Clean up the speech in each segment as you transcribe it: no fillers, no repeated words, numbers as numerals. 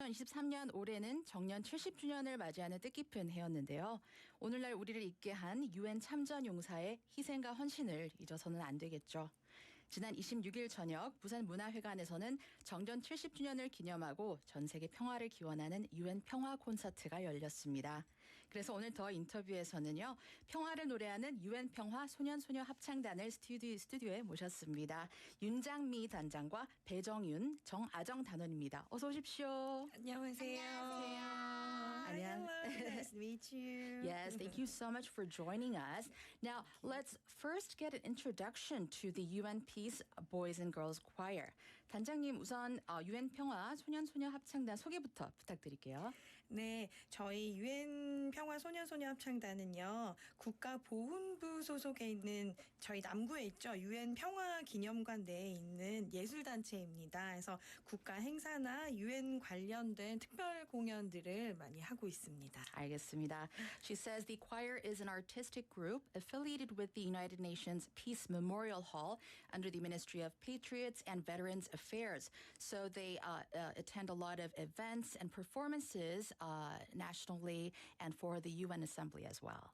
2023년 올해는 정년 70주년을 맞이하는 뜻깊은 해였는데요. 오늘날 우리를 잊게 한 유엔 참전 용사의 희생과 헌신을 잊어서는 안 되겠죠. 지난 26일 저녁 부산문화회관에서는 정전 70주년을 기념하고 전 세계 평화를 기원하는 유엔 평화 콘서트가 열렸습니다. 그래서 오늘 더 인터뷰에서는요. 평화를 노래하는 유엔 평화 소년소녀 합창단을 스튜디오에 모셨습니다. 윤장미 단장과 배정윤, 정아정 단원입니다. 어서 오십시오. 안녕하세요. 안녕. Nice to meet you. Yes, thank you so much for joining us. Now, let's first get an introduction to the UN Peace Boys and Girls Choir. 단장님 우선 UN 평화 소년소녀 합창단 소개부터 부탁드릴게요. 네, 저희 유엔 평화 소년소녀 합창단은요. 국가보훈부 소속에 있는 저희 남구에 있죠. 유엔 평화 기념관 내에 있는 예술단체입니다. 그래서 국가 행사나 유엔 관련된 특별 공연들을 많이 하고 있습니다. 알겠습니다. She says the choir is an artistic group affiliated with the United Nations Peace Memorial Hall under the Ministry of Patriots and Veterans Affairs. So they attend a lot of events and performances nationally and for the UN Assembly as well.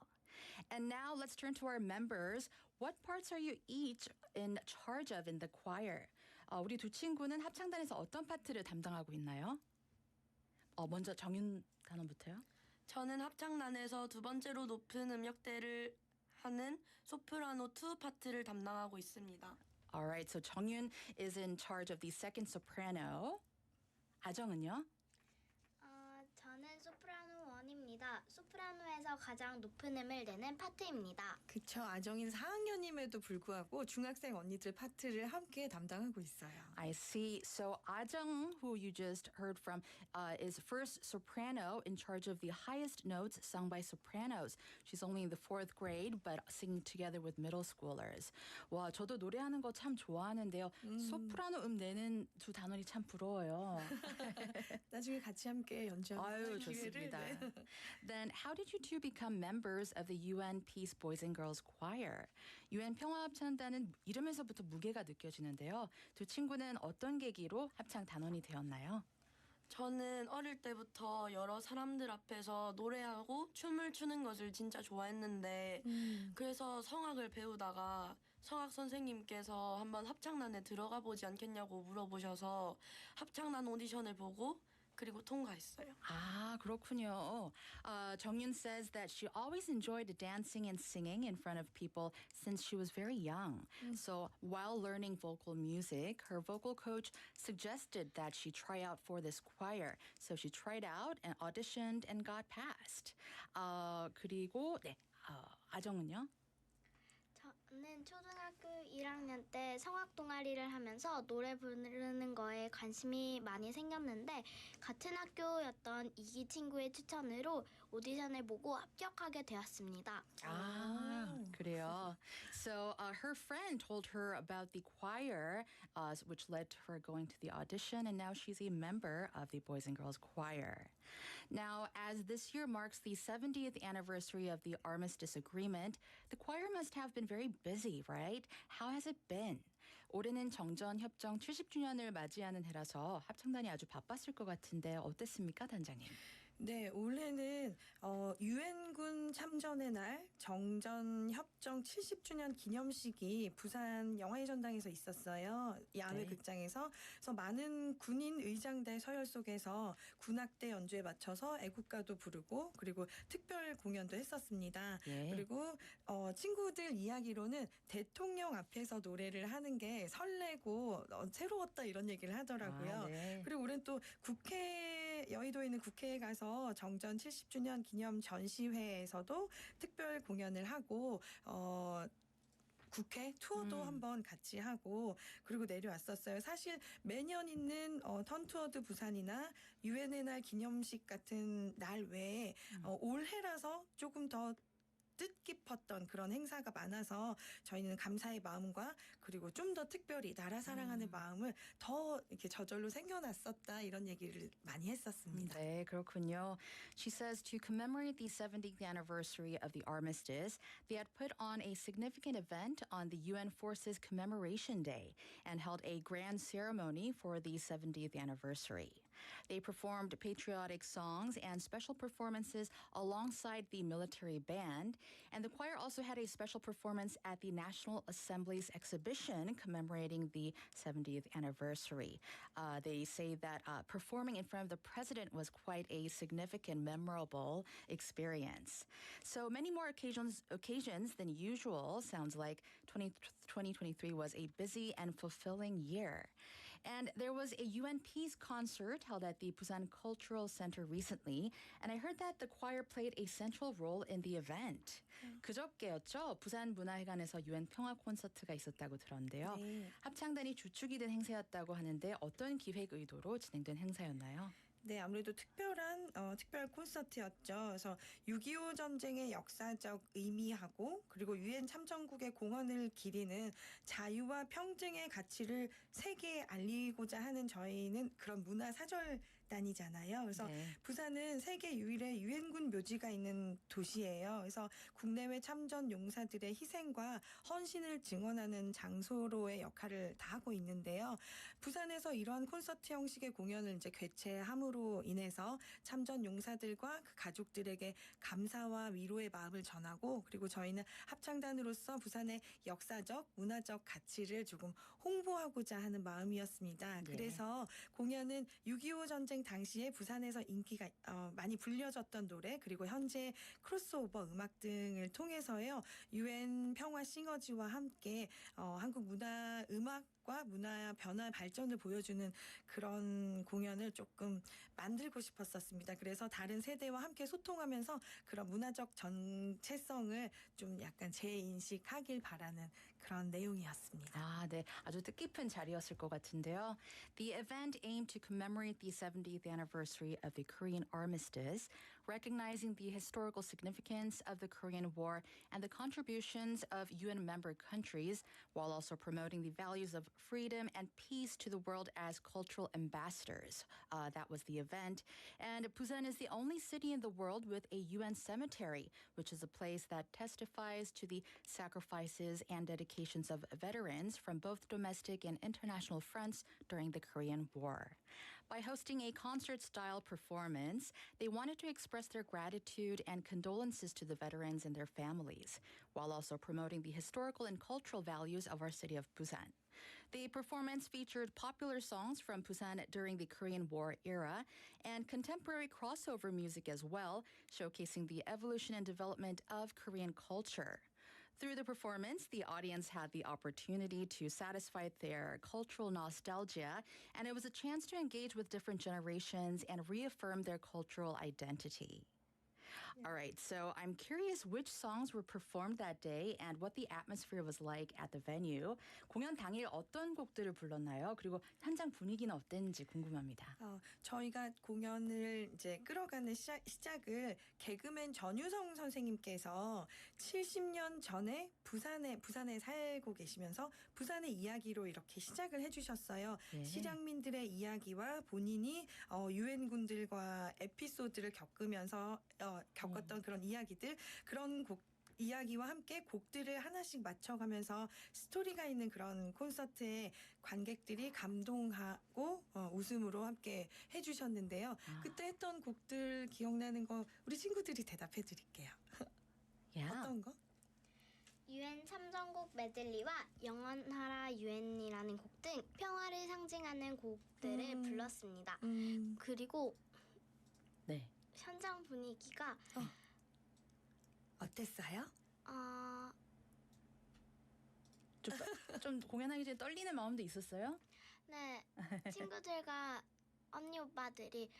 And now let's turn to our members. What parts are you each in charge of in the choir? 우리 두 친구는 합창단에서 어떤 파트를 담당하고 있나요? 먼저 정윤 단원부터요. 저는 합창단에서 두 번째로 높은 음역대를 하는 소프라노 2 파트를 담당하고 있습니다. Alright, so 정윤 is in charge of the second soprano. 아정은요? 저는 소프라노 1입니다. 소프라노에서 가장 높은 음을 내는 파트입니다. 그쵸. 아정인 4학년임에도 불구하고 중학생 언니들 파트를 함께 담당하고 있어요. I see. So Ajung, who you just heard from, is first soprano in charge of the highest notes sung by sopranos. She's only in the 4th grade, but singing together with middle schoolers. 와, 저도 노래하는 거 참 좋아하는데요. 소프라노 내는 두 단원이 참 부러워요. 나중에 같이 함께 연주하는 아유, 기회를. 좋습니다. 네. Then how did you two become members of the UN Peace Boys and Girls Choir? UN 평화합창단은 이름에서부터 무게가 느껴지는데요. 두 친구는 어떤 계기로 합창 단원이 되었나요? 저는 어릴 때부터 여러 사람들 앞에서 노래하고 춤을 추는 것을 진짜 좋아했는데 그래서 성악을 배우다가 성악 선생님께서 한번 합창단에 들어가 보지 않겠냐고 물어보셔서 합창단 오디션을 보고 그리고 통과했어요. 아, 그렇군요. 정윤 says that she always enjoyed dancing and singing in front of people since she was very young. So while learning vocal music, her vocal coach suggested that she try out for this choir. So she tried out and auditioned and got passed. 그리고 네, 아정은요? 저는 초등학교 1학년 때 성악 동아리를 하면서 노래 부르는 거에 관심이 많이 생겼는데 같은 학교였던 이기 친구의 추천으로 오디션을 보고 합격하게 되었습니다. 아, 그래요. So her friend told her about the choir, which led to her going to the audition, and now she's a member of the Boys and Girls Choir. Now, as this year marks the 70th anniversary of the Armistice Agreement, the choir must have been very busy, right? How has it been? 올해는 정전 협정 70주년을 맞이하는 해라서 합창단이 아주 바빴을 것 같은데 어땠습니까, 단장님? 네, 올해는 유엔군 참전의 날 정전 협정 70주년 기념식이 부산 영화의 전당에서 있었어요. 야외 네. 극장에서. 그래서 많은 군인 의장대 서열 속에서 군악대 연주에 맞춰서 애국가도 부르고 그리고 특별 공연도 했었습니다. 예. 그리고 친구들 이야기로는 대통령 앞에서 노래를 하는 게 설레고 새로웠다 이런 얘기를 하더라고요. 아, 네. 그리고 우리는 또 여의도에 있는 국회에 가서 정전 70주년 기념 전시회에서도 특별 공연을 하고 국회 투어도 한번 같이 하고 그리고 내려왔었어요. 사실 매년 있는 턴투어드 부산이나 유엔의 날 기념식 같은 날 외에 올해라서 조금 더 뜻깊었던 그런 행사가 많아서 저희는 감사의 마음과 그리고 좀 더 특별히 나라 사랑하는 마음을 더 이렇게 저절로 생겨났었다 이런 얘기를 많이 했었습니다. 네, 그렇군요. She says to commemorate the 70th anniversary of the armistice, they had put on a significant event on the UN Forces Commemoration Day and held a grand ceremony for the 70th anniversary. They performed patriotic songs and special performances alongside the military band. And the choir also had a special performance at the National Assembly's exhibition commemorating the 70th anniversary. They say that performing in front of the president was quite a significant, memorable experience. So many more occasions than usual. Sounds like 2023 was a busy and fulfilling year. And there was a UN Peace concert held at the Busan Cultural Center recently, and I heard that the choir played a central role in the event. 그저께였죠. 부산 문화회관에서 UN 평화 콘서트가 있었다고 들었는데요. 네. 합창단이 주축이 된 행사였다고 하는데 어떤 기획 의도로 진행된 행사였나요? 네, 아무래도 특별 콘서트였죠. 그래서 6.25 전쟁의 역사적 의미하고 그리고 유엔 참전국의 공헌을 기리는 자유와 평등의 가치를 세계에 알리고자 하는 저희는 그런 문화사절단이잖아요. 그래서 네. 부산은 세계 유일의 유엔군 묘지가 있는 도시예요. 그래서 국내외 참전 용사들의 희생과 헌신을 증언하는 장소로의 역할을 다하고 있는데요. 부산에서 이러한 콘서트 형식의 공연을 이제 개최함으로 인해서 참전 용사들과 그 가족들에게 감사와 위로의 마음을 전하고 그리고 저희는 합창단으로서 부산의 역사적, 문화적 가치를 조금 홍보하고자 하는 마음이었습니다. 네. 그래서 공연은 6.25 전쟁 당시에 부산에서 인기가 많이 불려졌던 노래 그리고 현재 크로스오버 음악 등을 통해서요. 유엔 평화 싱어지와 함께 한국 문화 음악과 문화 변화 발전을 보여주는 그런 공연을 조금 만들고 싶었었습니다. 그래서 다른 세대와 함께 소통하면서 그런 문화적 정체성을 좀 약간 재인식하길 바라는 그런 내용이었습니다. 아, 네. 아주 뜻깊은 자리였을 것 같은데요. The event aimed to commemorate the 70th anniversary of the Korean armistice, recognizing the historical significance of the Korean War and the contributions of UN member countries, while also promoting the values of freedom and peace to the world as cultural ambassadors. That was the event. And Busan is the only city in the world with a UN cemetery, which is a place that testifies to the sacrifices and dedications of veterans from both domestic and international fronts during the Korean War. By hosting a concert-style performance, they wanted to express their gratitude and condolences to the veterans and their families, while also promoting the historical and cultural values of our city of Busan. The performance featured popular songs from Busan during the Korean War era and contemporary crossover music as well, showcasing the evolution and development of Korean culture. Through the performance, the audience had the opportunity to satisfy their cultural nostalgia, and it was a chance to engage with different generations and reaffirm their cultural identity. All right, so I'm curious which songs were performed that day and what the atmosphere was like at the venue. 공연 당일 어떤 곡들을 불렀나요? 그리고 현장 분위기는 어땠는지 궁금합니다. 저희가 공연을 이제 끌어가는 시작을 개그맨 전유성 선생님께서 70년 전에 부산에 살고 계시면서 부산의 이야기로 이렇게 시작을 해주셨어요. 네. 실향민들의 이야기와 본인이 유엔군들과 에피소드를 겪으면서 겪었던 그런 이야기들 그런 이야기와 함께 곡들을 하나씩 맞춰가면서 스토리가 있는 그런 콘서트에 관객들이 감동하고 웃음으로 함께 해주셨는데요. 그때 했던 곡들 기억나는 거 우리 친구들이 대답해 드릴게요. Yeah. 어떤 거? 유엔 참전곡 메들리와 영원하라 유엔이라는 곡 등 평화를 상징하는 곡들을 불렀습니다. 그리고 네. 현장 분위기가 어땠어요? 좀 공연하기 전에 떨리는 마음도 있었어요? 네, 친구들과 언니 오빠들이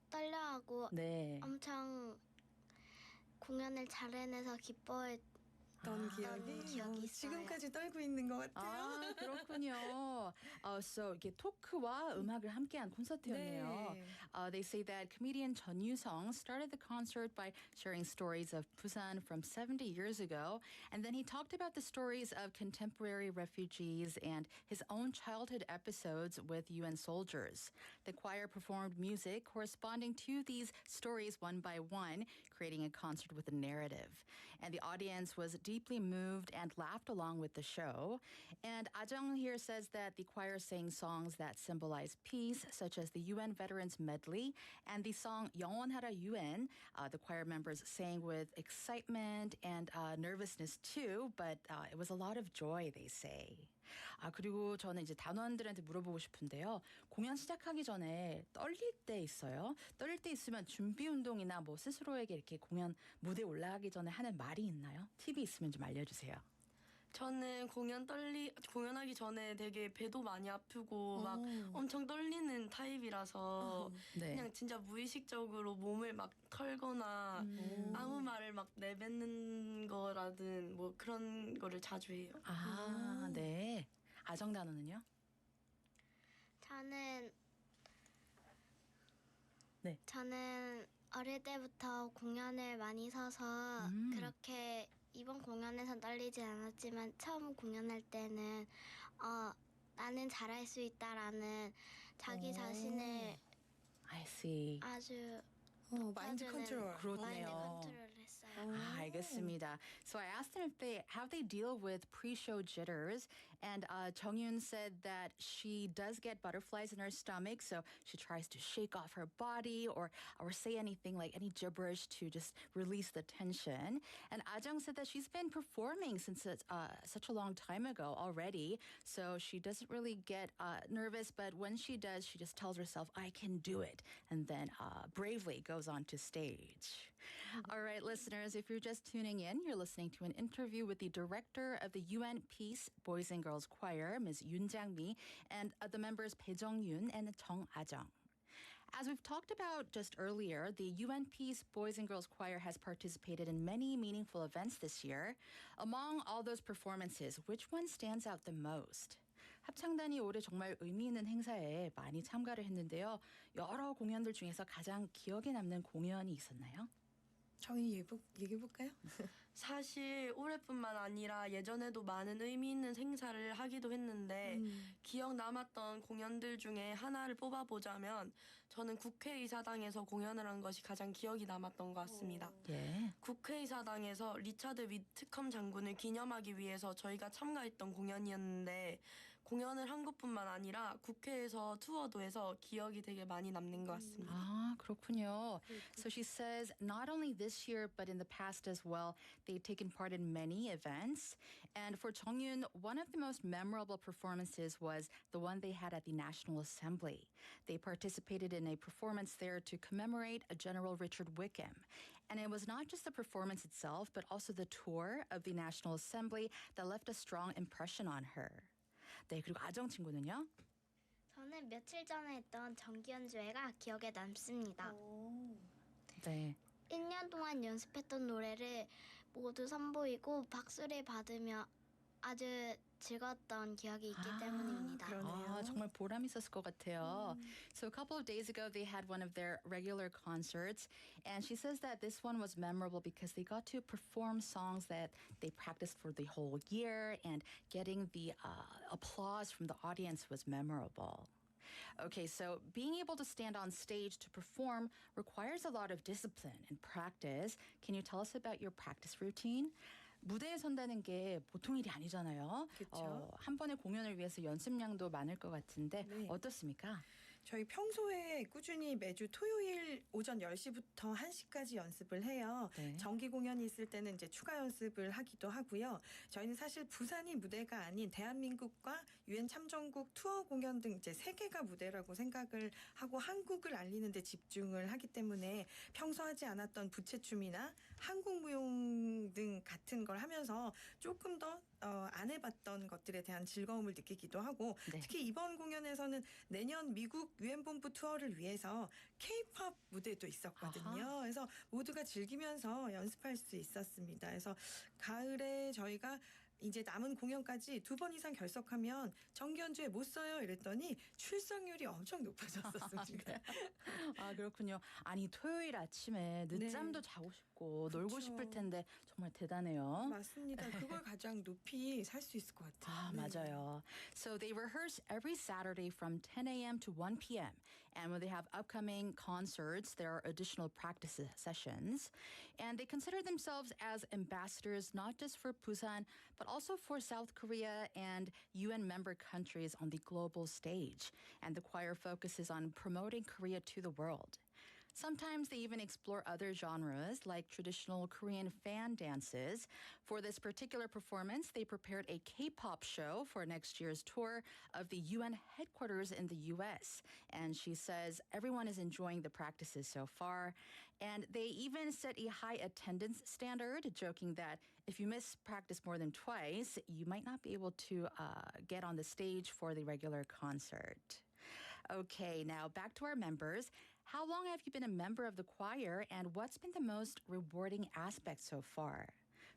떨려하고 네. 엄청 공연을 잘 해내서 기뻐했던 기억이 있어요. 지금까지 떨고 있는 것 같아요. 아, 그렇군요. So 이게 토크와 음악을 함께한 콘서트였네요. 네. They say that comedian Chun Yu-sung started the concert by sharing stories of Busan from 70 years ago, and then he talked about the stories of contemporary refugees and his own childhood episodes with UN soldiers. The choir performed music corresponding to these stories one by one, creating a concert with a narrative. And the audience was deeply moved and laughed along with the show. And Ajung here says that the choir sang songs that symbolize peace, such as the UN Veterans Medley and the song 영원하라 UN. The choir members sang with excitement and nervousness too, but it was a lot of joy, they say. 그리고 저는 이제 단원들한테 물어보고 싶은데요. 공연 시작하기 전에 떨릴 때 있어요? 떨릴 때 있으면 준비 운동이나 뭐 스스로에게 이렇게 공연 무대에 올라가기 전에 하는 말이 있나요? 팁이 있으면 좀 알려주세요. 저는 공연하기 전에 되게 배도 많이 아프고 막 엄청 떨리는 타입이라서 네. 그냥 진짜 무의식적으로 몸을 막 털거나 아무 말을 막 내뱉는 거라든 뭐 그런 거를 자주 해요. 네. 아정 단어는요? 저는 네. 저는 어릴 때부터 공연을 많이 서서 그렇게 이번 공연에선 떨리지 않았지만 처음 공연할 때는 나는 잘할 수 있다라는 자기 자신을 I see. 아주 마인드 높여주는 컨트롤. 그렇네요. 마인드 컨트롤을 했어요. 알겠습니다. So I asked them how they deal with pre-show jitters, and Jonghyun said that she does get butterflies in her stomach, so she tries to shake off her body or say anything like any gibberish to just release the tension. And Ajung said that she's been performing since such a long time ago already, so she doesn't really get nervous, but when she does, she just tells herself, "I can do it," and then bravely goes onto stage. All right, listeners, if you're just tuning in, you're listening to an interview with the director of the UN Peace Boys and Girls Choir, Ms. Yoon Jang-mi, and the members Bae Jung-yoon and Jung Ah-jung. As we've talked about just earlier, the UN Peace Boys and Girls Choir has participated in many meaningful events this year. Among all those performances, which one stands out the most? 합창단이 올해 정말 의미 있는 행사에 많이 참가를 했는데요. 여러 공연들 중에서 가장 기억에 남는 공연이 있었나요? 저희 얘기해볼까요? 사실 올해뿐만 아니라 예전에도 많은 의미 있는 행사를 하기도 했는데 기억 남았던 공연들 중에 하나를 뽑아보자면 저는 국회의사당에서 공연을 한 것이 가장 기억이 남았던 것 같습니다. 예. 국회의사당에서 리차드 위트컴 장군을 기념하기 위해서 저희가 참가했던 공연이었는데 공연을 한 것뿐만 아니라 국회에서 투어도 해서 기억이 되게 많이 남는 것 같습니다. 그렇군요. So she says not only this year but in the past as well, they've taken part in many events. And for Jonghyun, one of the most memorable performances was the one they had at the National Assembly. They participated in a performance there to commemorate General Richard Wickham. And it was not just the performance itself, but also the tour of the National Assembly that left a strong impression on her. 네, 그리고 아정 친구는요? 저는 며칠 전에 했던 정기 연주회가 기억에 남습니다. 네. 1년 동안 연습했던 노래를 모두 선보이고 박수를 받으며 아주 즐거웠던 기억이 있기 때문입니다. 그러네요. 정말 보람 있었을 것 같아요. So a couple of days ago, they had one of their regular concerts, and she says that this one was memorable because they got to perform songs that they practiced for the whole year, and getting the applause from the audience was memorable. Okay, so being able to stand on stage to perform requires a lot of discipline and practice. Can you tell us about your practice routine? 무대에 선다는 게 보통 일이 아니잖아요. 그쵸. 한 번의 공연을 위해서 연습량도 많을 것 같은데 네. 어떻습니까? 저희 평소에 꾸준히 매주 토요일 오전 10시부터 1시까지 연습을 해요. 네. 정기 공연이 있을 때는 이제 추가 연습을 하기도 하고요. 저희는 사실 부산이 무대가 아닌 대한민국과 유엔 참전국 투어 공연 등 이제 세계가 무대라고 생각을 하고 한국을 알리는 데 집중을 하기 때문에 평소 하지 않았던 부채춤이나 한국무용 등 같은 걸 하면서 조금 더 안 해봤던 것들에 대한 즐거움을 느끼기도 하고 네. 특히 이번 공연에서는 내년 미국 유엔 본부 투어를 위해서 K-팝 무대도 있었거든요. 아하. 그래서 모두가 즐기면서 연습할 수 있었습니다. 그래서 가을에 저희가 이제 남은 공연까지 2번 이상 결석하면 정기 연주회 못 써요 이랬더니 출석률이 엄청 높아졌었습니다. 그렇군요. 아니 토요일 아침에 늦잠도 자고 싶고 놀고 그쵸. 싶을 텐데 정말 대단해요. 맞습니다. 그걸 가장 높이 살 수 있을 것 같아요. 네. 맞아요. So they rehearse every Saturday from 10 a.m. to 1 p.m. And when they have upcoming concerts, there are additional practice sessions. And they consider themselves as ambassadors, not just for Busan, but also for South Korea and UN member countries on the global stage. And the choir focuses on promoting Korea to the world. Sometimes they even explore other genres like traditional Korean fan dances. For this particular performance, they prepared a K-pop show for next year's tour of the UN headquarters in the US. And she says everyone is enjoying the practices so far. And they even set a high attendance standard, joking that if you miss practice more than twice, you might not be able to get on the stage for the regular concert. Okay, now back to our members. How long have you been a member of the choir and what's been the most rewarding aspect so far?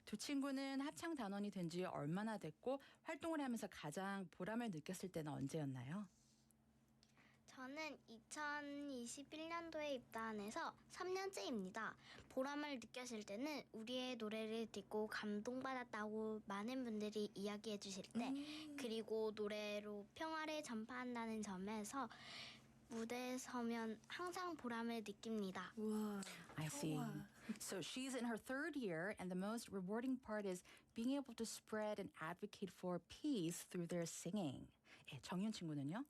두 친구는 합창 단원이 된 지 얼마나 됐고 활동을 하면서 가장 보람을 느꼈을 때는 언제였나요? 저는 2021년도에 입단해서 3년째입니다. 보람을 느꼈을 때는 우리의 노래를 듣고 감동받았다고 많은 분들이 이야기해 주실 때, 그리고 노래로 평화를 전파한다는 점에서 무대에 서면 항상 보람을 느낍니다. 우와. I see. 평화. So she's in her third year, and the most rewarding part is being able to spread and advocate for peace through their singing. 예, 정윤 친구는요?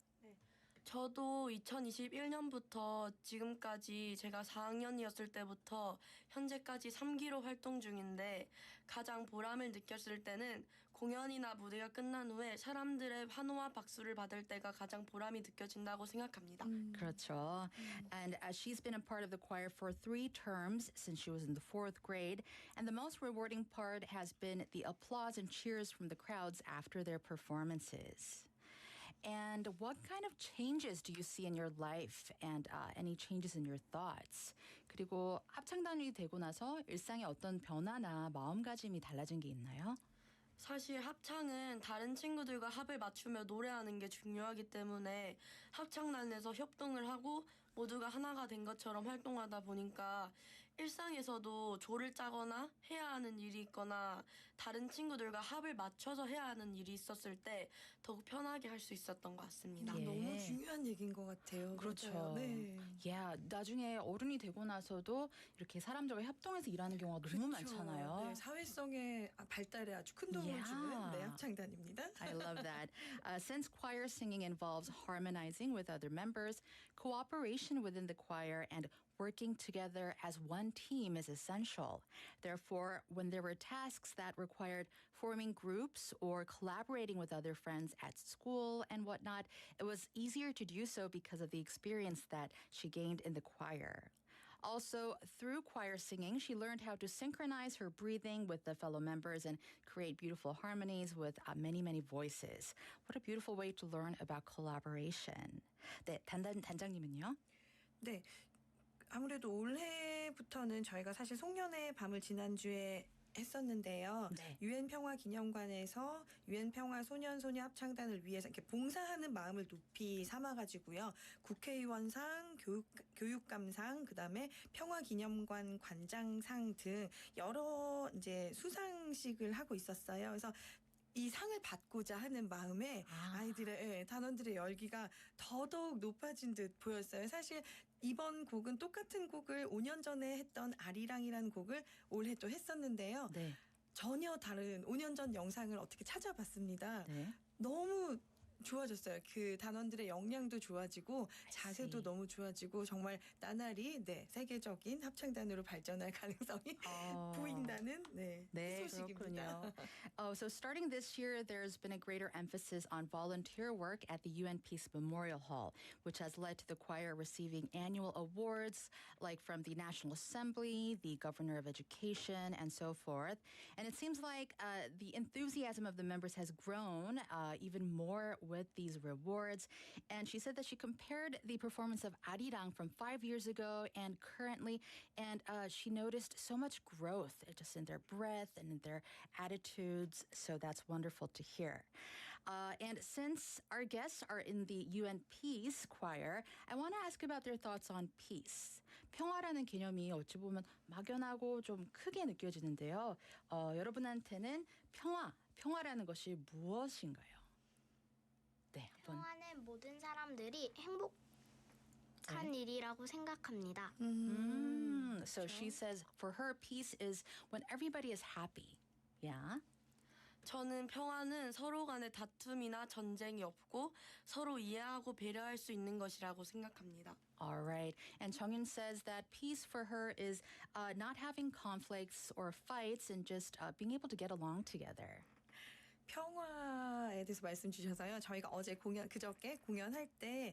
저도 2021년부터 지금까지 제가 4학년이었을 때부터 현재까지 3기로 활동 중인데 가장 보람을 느꼈을 때는 공연이나 무대가 끝난 후에 사람들의 환호와 박수를 받을 때가 가장 보람이 느껴진다고 생각합니다. 그렇죠. And she's been a part of the choir for 3 terms since she was in the 4th grade. And the most rewarding part has been the applause and cheers from the crowds after their performances. And what kind of changes do you see in your life and any changes in your thoughts? 그리고 합창단이 되고 나서 일상에 어떤 변화나 마음가짐이 달라진 게 있나요? 사실 합창은 다른 친구들과 합을 맞추며 노래하는 게 중요하기 때문에 합창단 내에서 협동을 하고 모두가 하나가 된 것처럼 활동하다 보니까 일상에서도 조를 짜거나 해야 하는 일이 있거나 다른 친구들과 합을 맞춰서 해야 하는 일이 있었을 때 더욱 편하게 할 수 있었던 것 같습니다. 예. 너무 중요한 얘기인 것 같아요. 그렇죠. 맞아요. 네. Yeah, 나중에 어른이 되고 나서도 이렇게 사람들과 협동해서 일하는 경우가 너무 많잖아요. 네, 사회성의 발달에 아주 큰 도움을 Yeah. 주는 네, 합창단입니다. I love that. Since choir singing involves harmonizing with other members, cooperation within the choir and working together as one team is essential. Therefore, when there were tasks that required forming groups or collaborating with other friends at school and whatnot, it was easier to do so because of the experience that she gained in the choir. Also, through choir singing, she learned how to synchronize her breathing with the fellow members and create beautiful harmonies with many, many voices. What a beautiful way to learn about collaboration. 네, 단장님은요? 네. 아무래도 올해부터는 저희가 사실 송년회 밤을 지난주에 했었는데요. 네. 유엔 평화 기념관에서 유엔 평화 소년 소녀 합창단을 위해서 이렇게 봉사하는 마음을 높이 삼아가지고요. 국회의원상, 교육감상, 그다음에 평화 기념관 관장상 등 여러 이제 수상식을 하고 있었어요. 그래서 이 상을 받고자 하는 마음에 아이들의 단원들의 열기가 더더욱 높아진 듯 보였어요. 사실 이번 곡은 똑같은 곡을 5년 전에 했던 아리랑이라는 곡을 올해 또 했었는데요. 네. 전혀 다른 5년 전 영상을 어떻게 찾아봤습니다. 네. 너무 좋아졌어요. 그 단원들의 역량도 좋아지고 자세도 see. 너무 좋아지고 정말 나날이 세계적인 합창단으로 발전할 가능성이 보인다는 네, 소식입니다. 그렇군요. So starting this year, there's been a greater emphasis on volunteer work at the UN Peace Memorial Hall, which has led to the choir receiving annual awards like from the National Assembly, the Governor of Education, and so forth. And it seems like the enthusiasm of the members has grown even more with these rewards. And she said that she compared the performance of Arirang from 5 years ago and currently, and she noticed so much growth just in their breath and in their attitudes. So that's wonderful to hear. And since our guests are in the UN Peace Choir, I want to ask about their thoughts on peace. 평화라는 개념이 어찌 보면 막연하고 좀 크게 느껴지는데요. 여러분한테는 평화라는 것이 무엇인가요? 네, 한번. 평화는 모든 사람들이 행복한 일이라고 생각합니다. So she says for her, peace is when everybody is happy. Yeah. 저는 평화는 서로 간의 다툼이나 전쟁이 없고 서로 이해하고 배려할 수 있는 것이라고 생각합니다. All right. And Chongyun says that peace for her is not having conflicts or fights and just being able to get along together. 평화에 대해서 말씀 주셔서요. 저희가 어제 그저께 공연할 때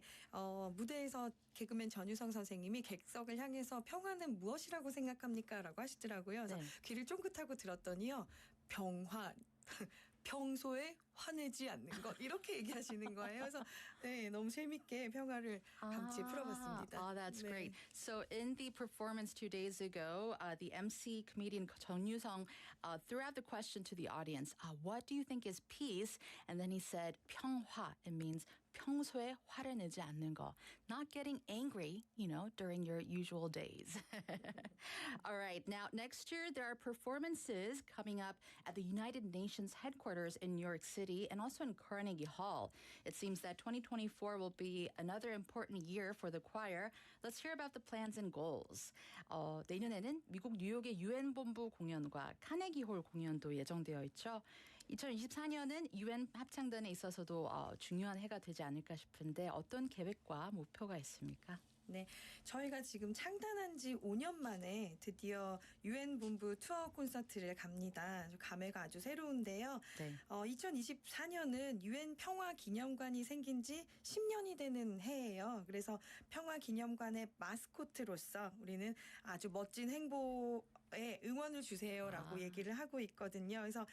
무대에서 개그맨 전유성 선생님이 객석을 향해서 평화는 무엇이라고 생각합니까? 라고 하시더라고요. 그래서 네. 귀를 쫑긋하고 들었더니요. 평화. 평소에 화내지 않는 것 이렇게 얘기하시는 거예요. 그래서 네, 너무 재밌게 평화를 같이 풀어봤습니다. Oh, that's 네. great. So in the performance 2 days ago, the MC comedian Chung Yu-sung threw out the question to the audience, what do you think is peace? And then he said, 평화. It means 평소에 화를 내지 않는 거. Not getting angry, during your usual days. All right. Now, next year, there are performances coming up at the United Nations headquarters in New York City and also in Carnegie Hall. It seems that 2024 will be another important year for the choir. Let's hear about the plans and goals. 내년에는 미국 뉴욕의 유엔 본부 공연과 카네기 홀 공연도 예정되어 있죠. 2024년은 유엔 합창단에 있어서도 중요한 해가 되지 않을까 싶은데 어떤 계획과 목표가 있습니까? 네, 저희가 지금 창단한 지 5년 만에 드디어 유엔 본부 투어 콘서트를 갑니다. 감회가 아주 새로운데요. 네. 2024년은 유엔 평화 기념관이 생긴 지 10년이 되는 해예요. 그래서 평화 기념관의 마스코트로서 우리는 아주 멋진 행보에 응원을 주세요라고 얘기를 하고 있거든요. 그래서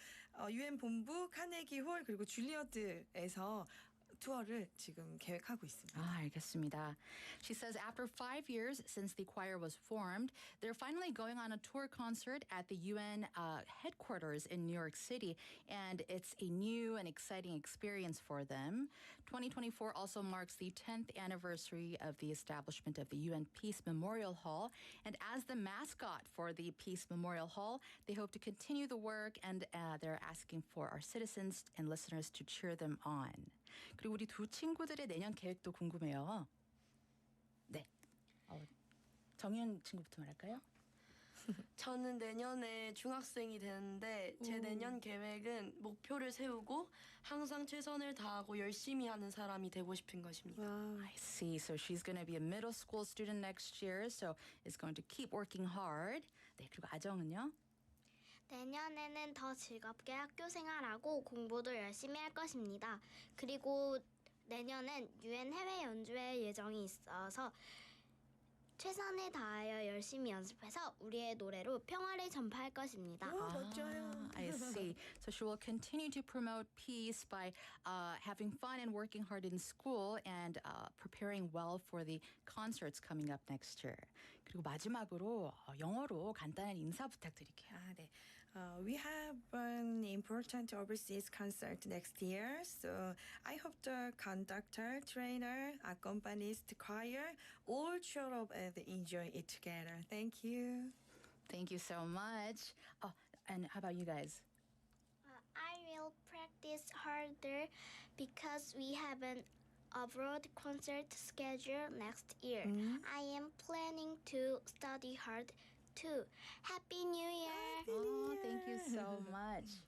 유엔 본부, 카네기 홀 그리고 줄리어드에서 투어를 지금 계획하고 있습니다. 알겠습니다. She says after 5 years since the choir was formed, they're finally going on a tour concert at the UN headquarters in New York City, and it's a new and exciting experience for them. 2024 also marks the 10th anniversary of the establishment of the UN Peace Memorial Hall, and as the mascot for the Peace Memorial Hall, they hope to continue the work, and they're asking for our citizens and listeners to cheer them on. 그리고 우리 두 친구들의 내년 계획도 궁금해요. 네. 정윤 친구부터 말할까요? 저는 내년에 중학생이 되는데 제 내년 계획은 목표를 세우고 항상 최선을 다하고 열심히 하는 사람이 되고 싶은 것입니다. I see. So she's going to be a middle school student next year, so is going to keep working hard. 네, 그리고 아정은요? 내년에는 더 즐겁게 학교 생활하고 공부도 열심히 할 것입니다. 그리고 내년엔 유엔 해외 연주회 예정이 있어서 최선을 다하여 열심히 연습해서 우리의 노래로 평화를 전파할 것입니다. 멋져요. I see. So she will continue to promote peace by having fun and working hard in school and preparing well for the concerts coming up next year. 그리고 마지막으로 영어로 간단한 인사 부탁드릴게요. 네. We have an important overseas concert next year, so I hope the conductor, trainer, accompanist, choir all show up and enjoy it together. Thank you. Thank you so much. And how about you guys? I will practice harder because we have an abroad concert schedule next year. I am planning to study hard too. Happy New Year! Oh, thank you so much.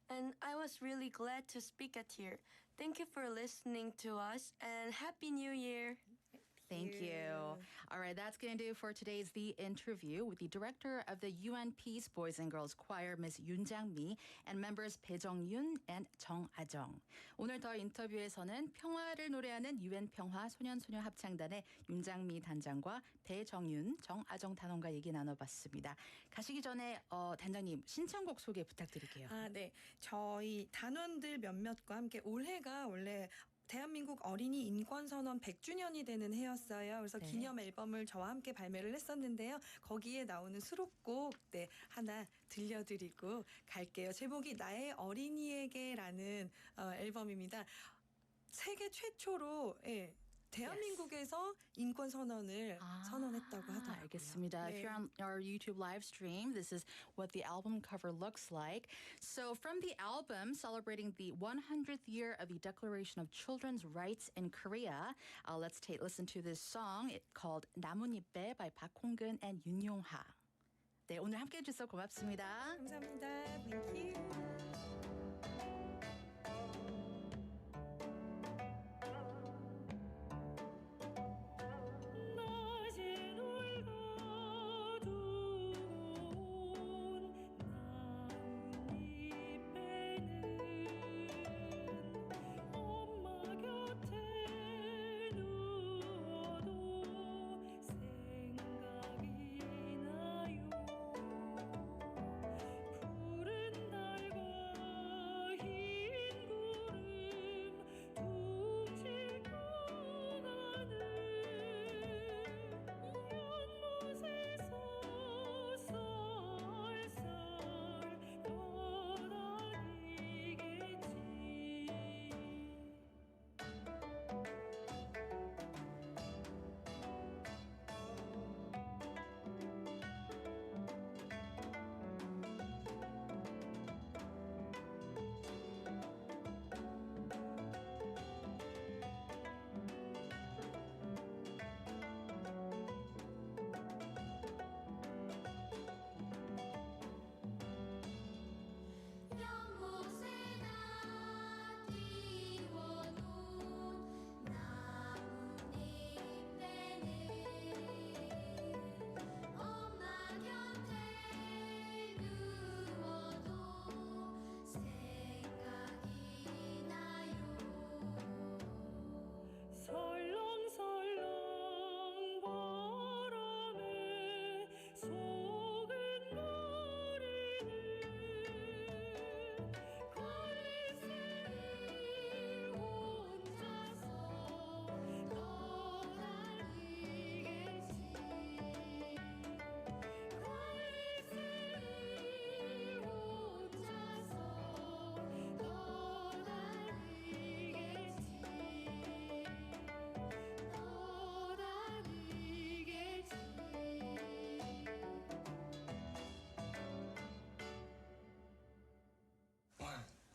And I was really glad to speak at here. Thank you for listening to us and Happy New Year! Thank you. All right, that's going to do for today's The Interview with the director of the UN Peace Boys and Girls Choir, Ms. Yoon Jang-mi, and members Bae Jong-yoon and Jung Ah-jung. 오늘 더 인터뷰에서는 평화를 노래하는 UN 평화 소년소녀 합창단의 윤장미 단장과 배정윤, 정아정 단원과 얘기 나눠봤습니다. 가시기 전에 단장님 신청곡 소개 부탁드릴게요. 네. 저희 단원들 몇몇과 함께 올해가 원래 대한민국 어린이 인권선언 100주년이 되는 해였어요. 그래서 네. 기념 앨범을 저와 함께 발매를 했었는데요. 거기에 나오는 수록곡 하나 들려드리고 갈게요. 제목이 나의 어린이에게라는 앨범입니다. 세계 최초로 대한민국에서 인권선언을 선언했다고 하더라고요. 알겠습니다. 네. If you're on our YouTube live stream, this is what the album cover looks like. So, from the album celebrating the 100th year of the Declaration of Children's Rights in Korea, let's listen to this song called 나뭇잎배 by 박홍근 and 윤용하. 네, 오늘 함께 해주셔서 고맙습니다. 감사합니다. Thank you.